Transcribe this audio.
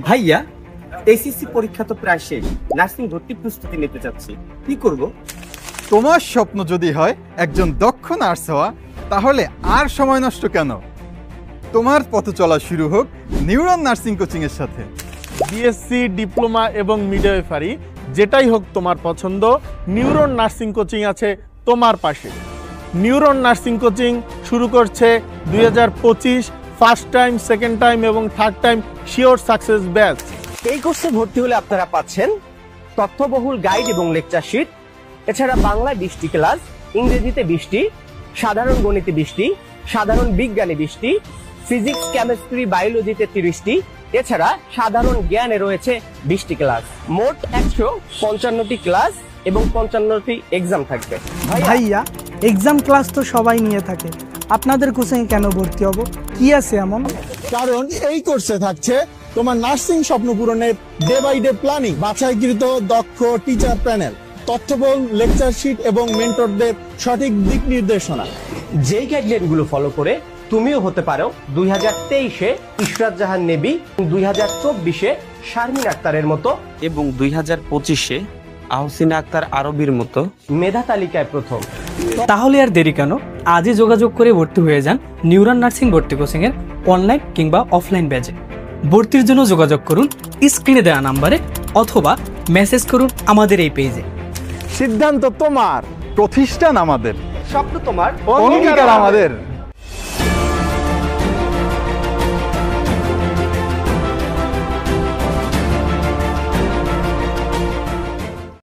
ভাইয়া, এসএসসি পরীক্ষা তো প্রায় শেষ, নার্সিং ভর্তি প্রস্তুতি নিতে চাচ্ছি, কি করব? তোমার স্বপ্ন যদি হয় একজন দক্ষ নার্স হওয়া, তাহলে আর সময় নষ্ট কেন? তোমার পথ চলা শুরু হোক নিউরন নার্সিং কোচিং এর সাথে। বিএসসি, ডিপ্লোমা এবং মিডওয়াইফারি যেটাই হোক তোমার পছন্দ, নিউরন নার্সিং কোচিং আছে তোমার পাশে। নিউরন নার্সিং কোচিং শুরু করছে 2025 ফার্স্ট টাইম, সেকেন্ড টাইম এবং third time sure success batch. এই কোর্সে ভর্তি হলে আপনারা পাচ্ছেন তথ্যবহুল গাইড এবং লেকচার শিট, এছাড়া বাংলায় 20টি ক্লাস, ইংরেজিতে 20টি, সাধারণ গণিতে 20টি, সাধারণ বিজ্ঞানে 20টি, ফিজিক্স, কেমিস্ট্রি, বায়োলজিতে 30টি, এছাড়া সাধারণ জ্ঞানে রয়েছে 20টি ক্লাস। মোট 155টি ক্লাস এবং 55টি এক্সাম থাকবে। ভাইয়া, এক্সাম ক্লাস তো সবাই নিয়ে থাকে, আপনাদের কোচিং কেন ভর্তি হব? কি আছে এমন? কারণ এই কোর্সে থাকছে তোমার নার্সিং স্বপ্ন পূরণের ডে বাই ডে প্ল্যানিং, বাছাইকৃত দক্ষ টিচার প্যানেল, তথ্যবহুল লেকচার শিট এবং মেন্টরদের সঠিক দিক নির্দেশনা। যেই গাইডলাইনগুলো ফলো করে তুমিও হতে পারো 2023-এ ইশরাত জাহান নেবি, 2024-এ শারমিন আক্তারের মতো এবং 2025-এ আহসিনা আক্তার আরবির মতো মেধা তালিকায় প্রথম। তাহলে আর দেরি কেন? আজই যোগাযোগ করে ভর্তি হয়ে যান নিউরন নার্সিং ভর্তি কোচিং এর অনলাইন কিংবা অফলাইন ব্যাচে। ভর্তির জন্য যোগাযোগ করুন স্ক্রিনে দেওয়া নাম্বারে অথবা মেসেজ করুন আমাদের এই পেজে। সিদ্ধান্ত তোমার, প্রতিষ্ঠান আমাদের, স্বপ্ন তোমার, অঙ্গীকার আমাদের।